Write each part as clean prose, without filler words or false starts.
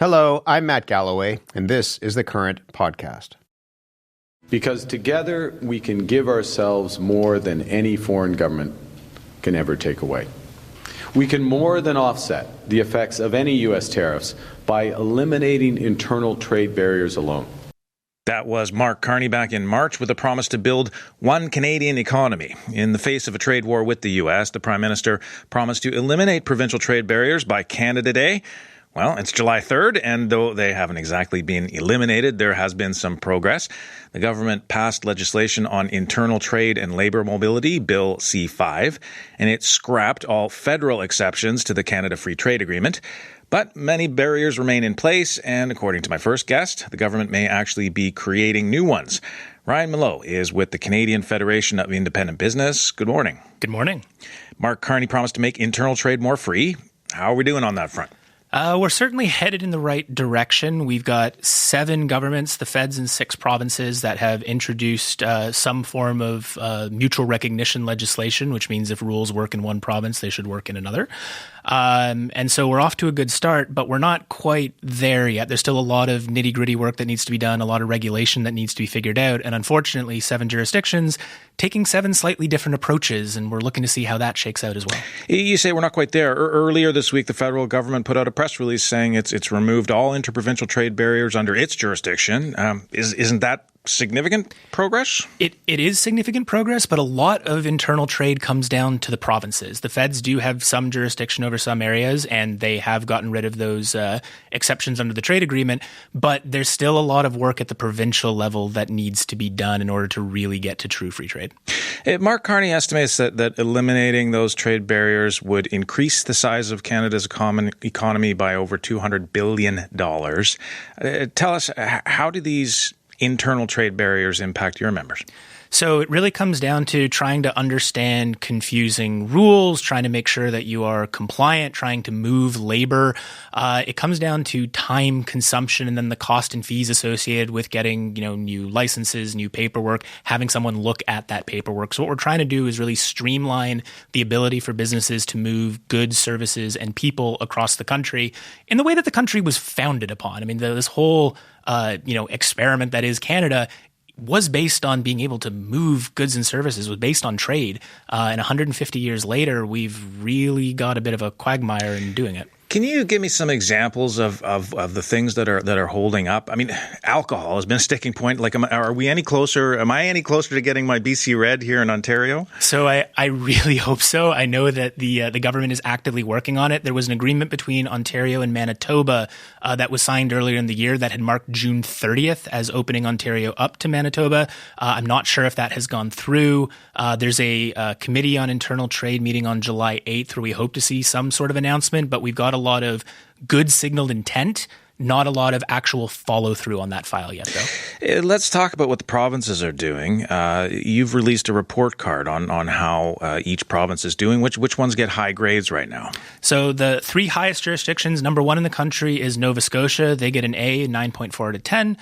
Hello, I'm Matt Galloway, and this is the Current Podcast. Because together we can give ourselves more than any foreign government can ever take away. We can more than offset the effects of any U.S. tariffs by eliminating internal trade barriers alone. That was Mark Carney back in March with a promise to build one Canadian economy. In the face of a trade war with the U.S., the Prime Minister promised to eliminate provincial trade barriers by Canada Day. Well, it's July 3rd, and though they haven't exactly been eliminated, there has been some progress. The government passed legislation on internal trade and labour mobility, Bill C-5, and it scrapped all federal exceptions to the Canada Free Trade Agreement. But many barriers remain in place, and according to my first guest, the government may actually be creating new ones. Ryan Mallough is with the Canadian Federation of Independent Business. Good morning. Good morning. Mark Carney promised to make internal trade more free. How are we doing on that front? We're certainly headed in the right direction. We've got 7 governments, the feds in 6 provinces that have introduced some form of mutual recognition legislation, which means if rules work in one province, they should work in another. And so we're off to a good start, but we're not quite there yet. There's still a lot of nitty-gritty work that needs to be done, a lot of regulation that needs to be figured out. And unfortunately, 7 jurisdictions taking 7 slightly different approaches, and we're looking to see how that shakes out as well. You say we're not quite there. Earlier this week, the federal government put out a press release saying it's removed all interprovincial trade barriers under its jurisdiction. Isn't that significant progress? It is significant progress, but a lot of internal trade comes down to the provinces. The feds do have some jurisdiction over some areas, and they have gotten rid of those exceptions under the trade agreement, but there's still a lot of work at the provincial level that needs to be done in order to really get to true free trade. Mark Carney estimates that eliminating those trade barriers would increase the size of Canada's economy by over $200 billion. Tell us, how do these internal trade barriers impact your members? So it really comes down to trying to understand confusing rules, trying to make sure that you are compliant, trying to move labor. It comes down to time consumption and then the cost and fees associated with getting, new licenses, new paperwork, having someone look at that paperwork. So what we're trying to do is really streamline the ability for businesses to move goods, services, and people across the country in the way that the country was founded upon. I mean, this whole experiment that is Canada was based on being able to move goods and services, was based on trade. And 150 years later, we've really got a bit of a quagmire in doing it. Can you give me some examples of the things that are holding up? I mean, alcohol has been a sticking point. Like, are we any closer? Am I any closer to getting my BC Red here in Ontario? So I really hope so. I know that the government is actively working on it. There was an agreement between Ontario and Manitoba that was signed earlier in the year that had marked June 30th as opening Ontario up to Manitoba. I'm not sure if that has gone through. There's a committee on internal trade meeting on July 8th where we hope to see some sort of announcement, but we've got a lot of good signaled intent, not a lot of actual follow through on that file yet, though. Let's talk about what the provinces are doing. You've released a report card on how each province is doing. Which ones get high grades right now? So the 3 highest jurisdictions, number 1 in the country is Nova Scotia. They get an A, 9.4 out of 10.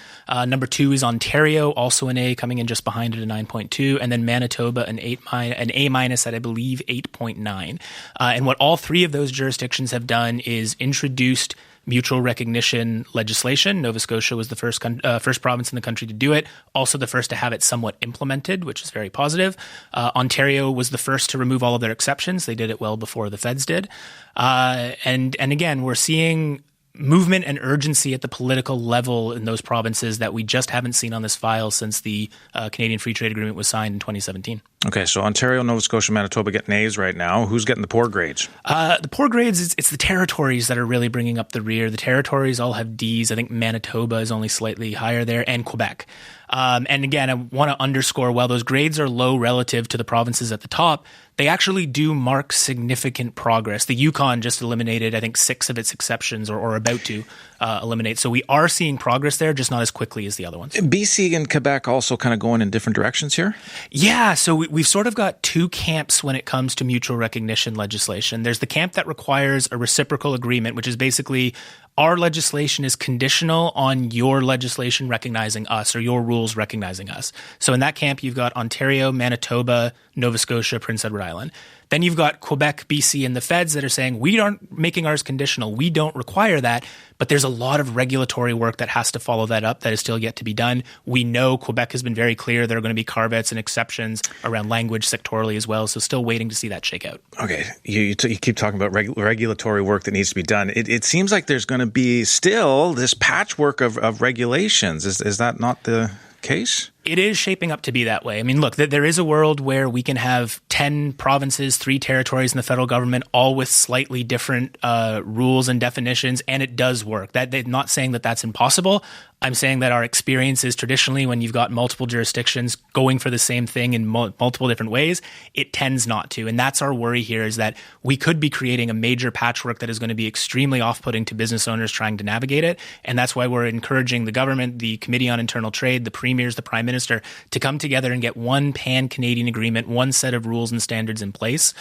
Number 2 is Ontario, also an A, coming in just behind it, a 9.2. And then Manitoba, an A minus at, I believe, 8.9. And what all 3 of those jurisdictions have done is introduced mutual recognition legislation. Nova Scotia was the first province in the country to do it, also the first to have it somewhat implemented, which is very positive. Ontario was the first to remove all of their exceptions. They did it well before the feds did. And again, we're seeing movement and urgency at the political level in those provinces that we just haven't seen on this file since the Canadian Free Trade Agreement was signed in 2017. Okay, so Ontario, Nova Scotia, Manitoba get A's right now. Who's getting the poor grades? The poor grades, it's the territories that are really bringing up the rear. The territories all have D's. I think Manitoba is only slightly higher there, and Quebec. And again, I want to underscore, while those grades are low relative to the provinces at the top, they actually do mark significant progress. The Yukon just eliminated, I think, 6 of its exceptions or about to eliminate. So we are seeing progress there, just not as quickly as the other ones. BC and Quebec also kind of going in different directions here? Yeah, so we've sort of got 2 camps when it comes to mutual recognition legislation. There's the camp that requires a reciprocal agreement, which is basically our legislation is conditional on your legislation recognizing us or your rules recognizing us. So in that camp, you've got Ontario, Manitoba, Nova Scotia, Prince Edward Island. Then you've got Quebec, BC, and the feds that are saying, we aren't making ours conditional. We don't require that. But there's a lot of regulatory work that has to follow that up that is still yet to be done. We know Quebec has been very clear there are going to be carve-outs and exceptions around language sectorally as well. So still waiting to see that shake out. Okay. You keep talking about regulatory work that needs to be done. It seems like there's going to be still this patchwork of regulations. Is that not the case? It is shaping up to be that way. I mean, look, there is a world where we can have 10 provinces, 3 territories in the federal government, all with slightly different rules and definitions, and it does work. They're not saying that that's impossible. I'm saying that our experience is traditionally when you've got multiple jurisdictions going for the same thing in multiple different ways, it tends not to. And that's our worry here, is that we could be creating a major patchwork that is going to be extremely off-putting to business owners trying to navigate it. And that's why we're encouraging the government, the Committee on Internal Trade, the premiers, the Prime Minister, to come together and get one pan-Canadian agreement, one set of rules and standards in place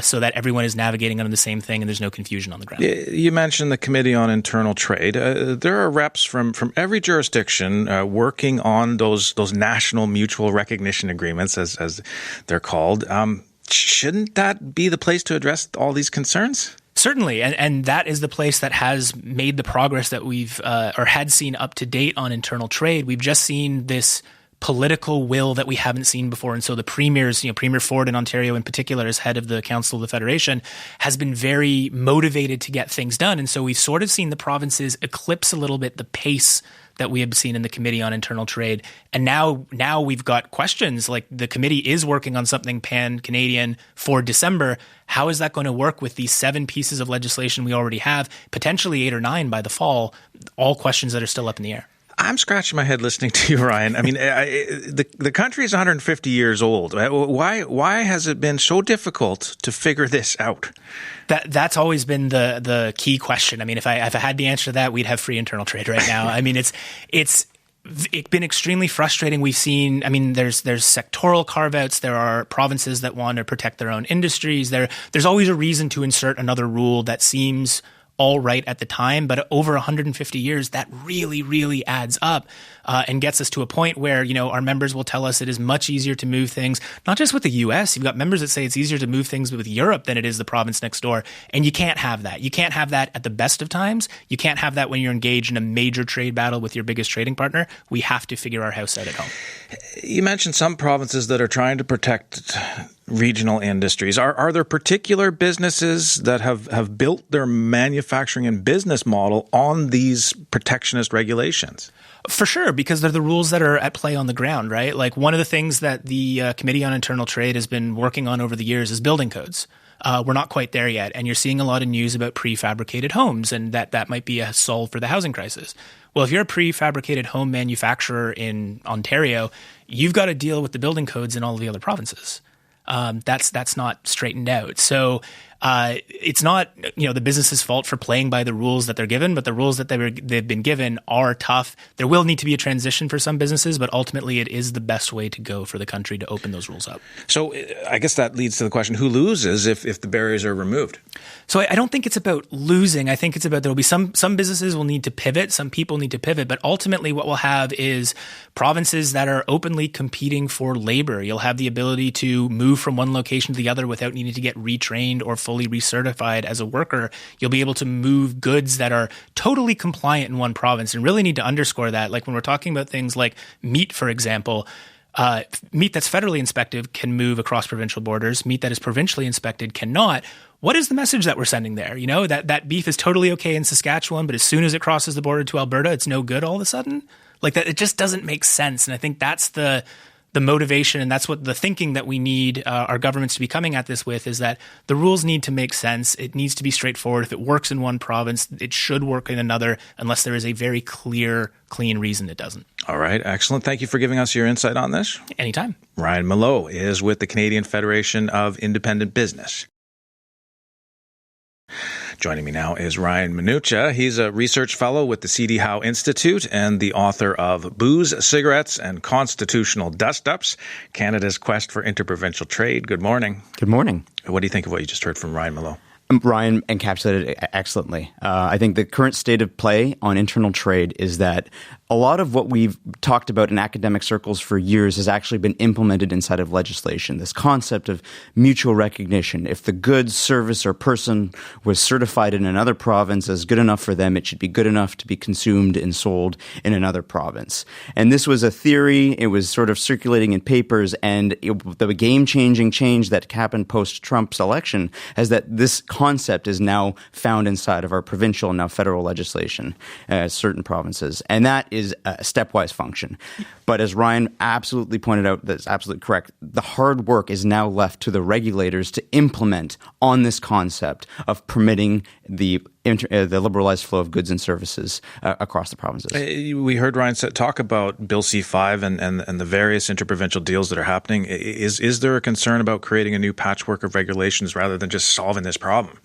so that everyone is navigating under the same thing and there's no confusion on the ground. You mentioned the Committee on Internal Trade. There are reps from every jurisdiction working on those national mutual recognition agreements, as they're called. Shouldn't that be the place to address all these concerns? Certainly, and that is the place that has made the progress that we've or had seen up to date on internal trade. We've just seen this political will that we haven't seen before. And so the premiers, Premier Ford in Ontario in particular, as head of the Council of the Federation, has been very motivated to get things done. And so we've sort of seen the provinces eclipse a little bit the pace that we have seen in the Committee on Internal Trade. And now we've got questions like the committee is working on something pan-Canadian for December. How is that going to work with these 7 pieces of legislation we already have, potentially 8 or 9 by the fall, all questions that are still up in the air? I'm scratching my head listening to you, Ryan. I mean, the country is 150 years old. Why has it been so difficult to figure this out? That's always been the key question. I mean, if I had the answer to that, we'd have free internal trade right now. I mean, it's been extremely frustrating. We've seen, I mean, there's sectoral carve-outs. There are provinces that want to protect their own industries. There's always a reason to insert another rule that seems all right at the time, but over 150 years, that really, really adds up and gets us to a point where, our members will tell us it is much easier to move things, not just with the U.S. You've got members that say it's easier to move things with Europe than it is the province next door. And you can't have that. You can't have that at the best of times. You can't have that when you're engaged in a major trade battle with your biggest trading partner. We have to figure our house out at home. You mentioned some provinces that are trying to protect regional industries. Are there particular businesses that have built their manufacturing and business model on these protectionist regulations? For sure, because they're the rules that are at play on the ground, right? Like one of the things that the Committee on Internal Trade has been working on over the years is building codes. We're not quite there yet, and you're seeing a lot of news about prefabricated homes, and that might be a solve for the housing crisis. Well, if you're a prefabricated home manufacturer in Ontario, you've got to deal with the building codes in all of the other provinces. That's not straightened out. So it's not the business's fault for playing by the rules that they're given, but the rules that they've been given are tough. There will need to be a transition for some businesses, but ultimately it is the best way to go for the country to open those rules up. So I guess that leads to the question, who loses if the barriers are removed? So I don't think it's about losing. I think it's about there will be some businesses will need to pivot, some people need to pivot, but ultimately what we'll have is provinces that are openly competing for labor. You'll have the ability to move from one location to the other without needing to get retrained or fully recertified as a worker. You'll be able to move goods that are totally compliant in one province, and really need to underscore that. Like when we're talking about things like meat, for example, meat that's federally inspected can move across provincial borders. Meat that is provincially inspected cannot. What is the message that we're sending there? That beef is totally okay in Saskatchewan, but as soon as it crosses the border to Alberta, it's no good all of a sudden? Like that, it just doesn't make sense. And I think that's the motivation, and that's what the thinking that we need our governments to be coming at this with, is that the rules need to make sense. It needs to be straightforward. If it works in one province, it should work in another, unless there is a very clear, clean reason it doesn't. All right. Excellent. Thank you for giving us your insight on this. Anytime. Ryan Mallough is with the Canadian Federation of Independent Business. Joining me now is Ryan Manucha. He's a research fellow with the CD Howe Institute and the author of Booze, Cigarettes, and Constitutional Dust-Ups, Canada's Quest for Interprovincial Trade. Good morning. Good morning. What do you think of what you just heard from Ryan Mallough? Ryan encapsulated it excellently. I think the current state of play on internal trade is that a lot of what we've talked about in academic circles for years has actually been implemented inside of legislation. This concept of mutual recognition. If the goods, service, or person was certified in another province as good enough for them, it should be good enough to be consumed and sold in another province. And this was a theory. It was sort of circulating in papers. And the game-changing change that happened post-Trump's election is that this concept is now found inside of our provincial and now federal legislation, certain provinces. And that is a stepwise function. But as Ryan absolutely pointed out, that's absolutely correct. The hard work is now left to the regulators to implement on this concept of permitting the liberalized flow of goods and services across the provinces. We heard Ryan talk about Bill C-5 and the various interprovincial deals that are happening. Is there a concern about creating a new patchwork of regulations rather than just solving this problem?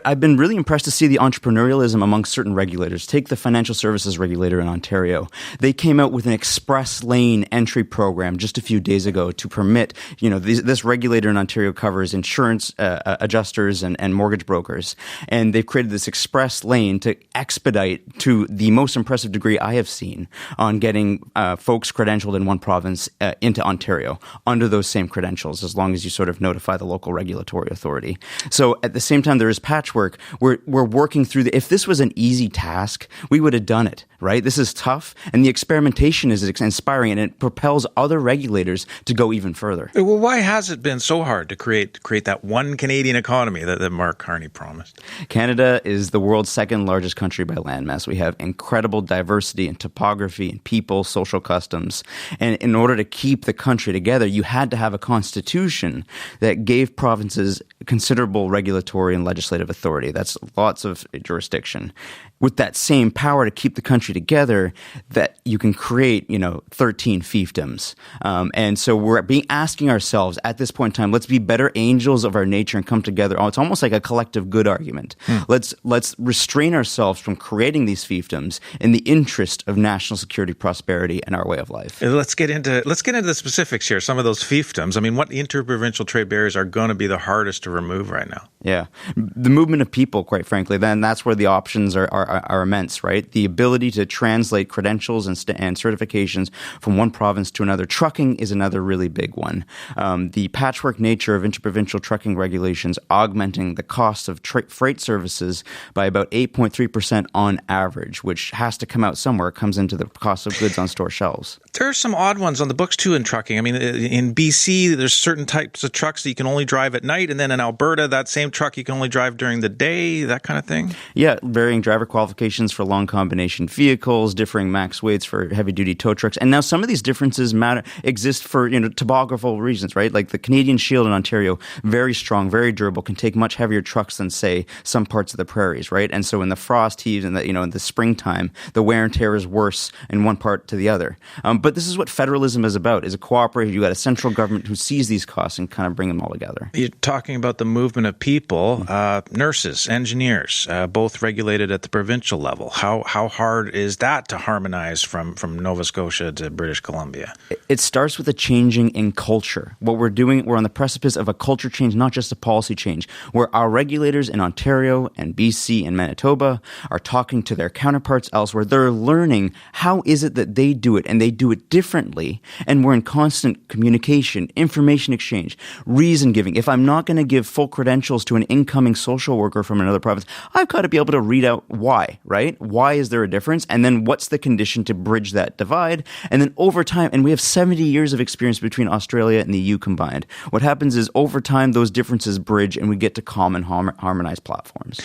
I've been really impressed to see the entrepreneurialism amongst certain regulators. Take the financial services regulator in Ontario. They came out with an express lane entry program just a few days ago to permit, this regulator in Ontario covers insurance adjusters and mortgage brokers. And they've created this express lane to expedite to the most impressive degree I have seen on getting folks credentialed in one province into Ontario under those same credentials, as long as you sort of notify the local regulatory authority. So at the same time, there is patchwork. We're working through if this was an easy task, we would have done it, right? This is tough, and the experimentation is inspiring, and it propels other regulators to go even further. Well, why has it been so hard to create that one Canadian economy that Mark Carney promised? Canada is the world's second largest country by landmass. We have incredible diversity in topography and people, social customs. And in order to keep the country together, you had to have a constitution that gave provinces considerable regulatory and legislative authority. That's lots of jurisdiction. With that same power to keep the country together, that you can create, 13 fiefdoms. And so we're asking ourselves at this point in time, let's be better angels of our nature and come together. It's almost like a collective good argument. Let's restrain ourselves from creating these fiefdoms in the interest of national security, prosperity, and our way of life. Let's get into the specifics here. Some of those fiefdoms. I mean, what interprovincial trade barriers are going to be the hardest to remove right now? Yeah, the movement of people, quite frankly. Then that's where the options are immense, right? The ability to translate credentials and certifications from one province to another. Trucking is another really big one. The patchwork nature of interprovincial trucking regulations augmenting the cost of freight services by about 8.3% on average, which has to come out somewhere. It comes into the cost of goods on store shelves. There are some odd ones on the books, too, in trucking. I mean, in BC, there's certain types of trucks that you can only drive at night, and then in Alberta, that same truck you can only drive during the day, that kind of thing? Yeah, varying driver qualifications for long combination vehicles, differing max weights for heavy-duty tow trucks. And now some of these differences exist for topographical reasons, right? Like the Canadian Shield in Ontario, very strong, very durable, can take much heavier trucks than, say, some parts of the prairies, right? And so in the frost heaves and in the springtime, the wear and tear is worse in one part to the other. But this is what federalism is about, is a cooperative. You got a central government who sees these costs and kind of bring them all together. You're talking about the movement of people, nurses, engineers, both regulated at the provincial level. How hard is that to harmonize from Nova Scotia to British Columbia? It starts with a changing in culture. What we're doing, we're on the precipice of a culture change, not just a policy change, where our regulators in Ontario and BC and Manitoba are talking to their counterparts elsewhere. They're learning how is it that they do it, and they do it differently. And we're in constant communication, information exchange, reason giving. If I'm not going to give full credentials to an incoming social worker from another province, I've got to be able to read out why, right? Why is there a difference? And then what's the condition to bridge that divide? And then over time, and we have 70 years of experience between Australia and the EU combined. What happens is over time, those differences bridge and we get to common harmonized platforms.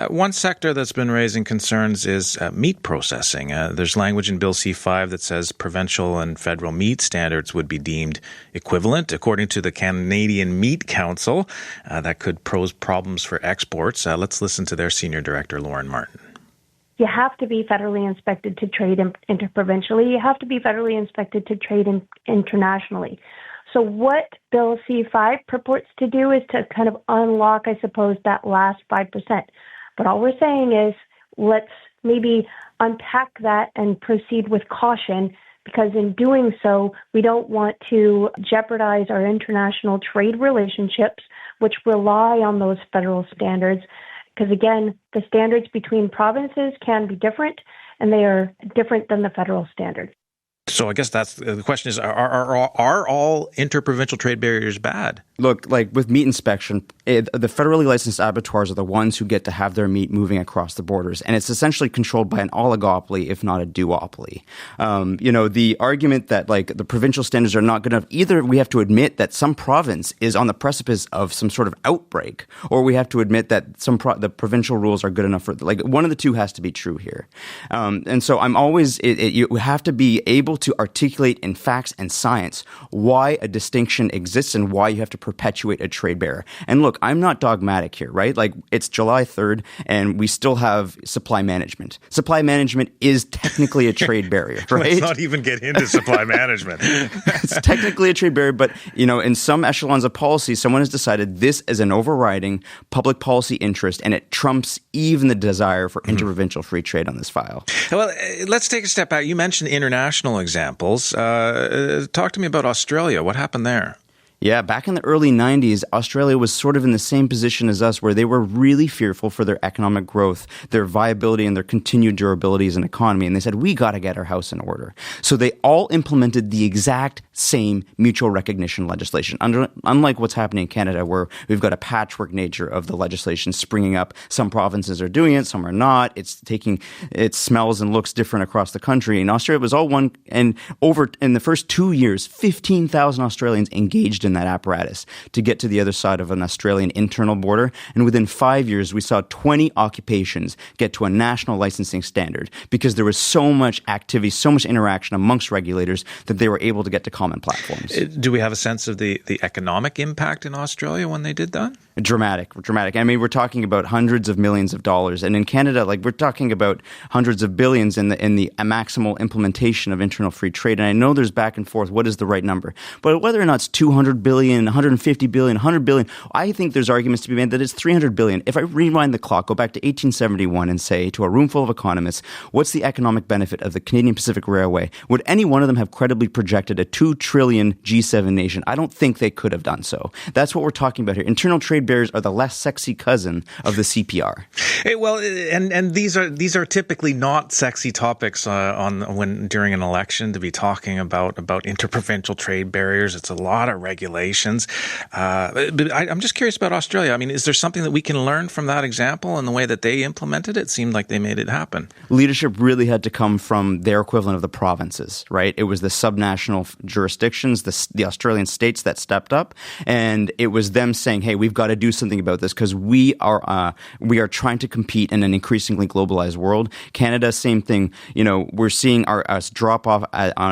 One sector that's been raising concerns is meat processing. There's language in Bill C-5 that says provincial and federal meat standards would be deemed equivalent. According to the Canadian Meat Council, that could pose problems for exports. Let's listen to their Senior Director, Lauren Martin. You have to be federally inspected to trade interprovincially. You have to be federally inspected to trade internationally. So what Bill C-5 purports to do is to kind of unlock, I suppose, that last 5%. But all we're saying is let's maybe unpack that and proceed with caution because in doing so, we don't want to jeopardize our international trade relationships, which rely on those federal standards. Because again, the standards between provinces can be different, and they are different than the federal standards. So I guess that's the question is, are all interprovincial trade barriers bad? Look, like with meat inspection, the federally licensed abattoirs are the ones who get to have their meat moving across the borders. And it's essentially controlled by an oligopoly, if not a duopoly. The argument that like the provincial standards are not good enough, either we have to admit that some province is on the precipice of some sort of outbreak, or we have to admit that the provincial rules are good enough for, like, one of the two has to be true here. And so I'm always, you have to be able to articulate in facts and science why a distinction exists and why you have to perpetuate a trade barrier. And look, I'm not dogmatic here, right? Like, it's July 3rd and we still have supply management. Supply management is technically a trade barrier, right? Let's not even get into supply management. It's technically a trade barrier, but, in some echelons of policy, someone has decided this is an overriding public policy interest, and it trumps even the desire for interprovincial free trade on this file. Well, let's take a step back. You mentioned international examples. Talk to me about Australia. What happened there? Yeah, back in the early 90s, Australia was sort of in the same position as us, where they were really fearful for their economic growth, their viability, and their continued durability as an economy. And they said, we got to get our house in order. So they all implemented the exact same mutual recognition legislation. Unlike what's happening in Canada, where we've got a patchwork nature of the legislation springing up. Some provinces are doing it, some are not. It smells and looks different across the country. In Australia, it was all one. And in the first 2 years, 15,000 Australians engaged in that apparatus to get to the other side of an Australian internal border. And within 5 years, we saw 20 occupations get to a national licensing standard because there was so much activity, so much interaction amongst regulators that they were able to get to common platforms. Do we have a sense of the economic impact in Australia when they did that? Dramatic. I mean, we're talking about hundreds of millions of dollars. And in Canada, like, we're talking about hundreds of billions in the maximal implementation of internal free trade. And I know there's back and forth. What is the right number? But whether or not it's 200 billion, 150 billion, 100 billion, I think there's arguments to be made that it's 300 billion. If I rewind the clock, go back to 1871 and say to a room full of economists, what's the economic benefit of the Canadian Pacific Railway? Would any one of them have credibly projected a 2 trillion G7 nation? I don't think they could have done so. That's what we're talking about here. Internal trade barriers are the less sexy cousin of the CPR. Hey, well, and these are typically not sexy topics during an election to be talking about interprovincial trade barriers. It's a lot of regulations. But I'm just curious about Australia. I mean, is there something that we can learn from that example and the way that they implemented it? It seemed like they made it happen. Leadership really had to come from their equivalent of the provinces, right? It was the subnational jurisdictions, the Australian states that stepped up, and it was them saying, hey, we've got to do something about this because we are trying to compete in an increasingly globalized world. Canada, same thing. We're seeing us drop off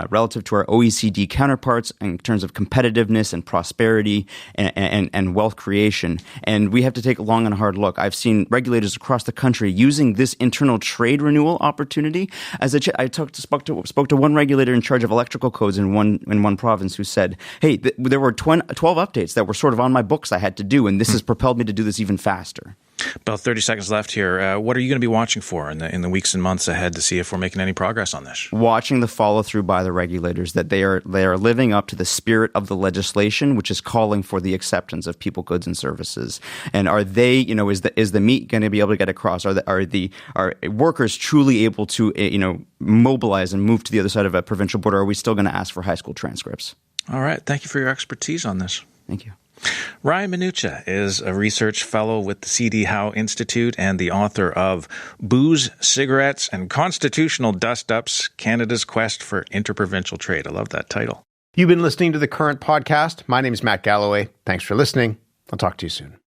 relative to our OECD counterparts in terms of competitiveness and prosperity and wealth creation. And we have to take a long and hard look. I've seen regulators across the country using this internal trade renewal opportunity. I spoke to one regulator in charge of electrical codes in one province who said, hey, there were 12 updates that were sort of on my books I had to do, and this has propelled me to do this even faster. About 30 seconds left here. What are you going to be watching for in the weeks and months ahead to see if we're making any progress on this? Watching the follow through by the regulators, that they are living up to the spirit of the legislation, which is calling for the acceptance of people, goods, and services. And are they, is the meat going to be able to get across? Are workers truly able to, mobilize and move to the other side of a provincial border? Or are we still going to ask for high school transcripts? All right. Thank you for your expertise on this. Thank you. Ryan Manucha is a research fellow with the C.D. Howe Institute and the author of Booze, Cigarettes, and Constitutional Dust-Ups, Canada's Quest for Interprovincial Trade. I love that title. You've been listening to The Current Podcast. My name is Matt Galloway. Thanks for listening. I'll talk to you soon.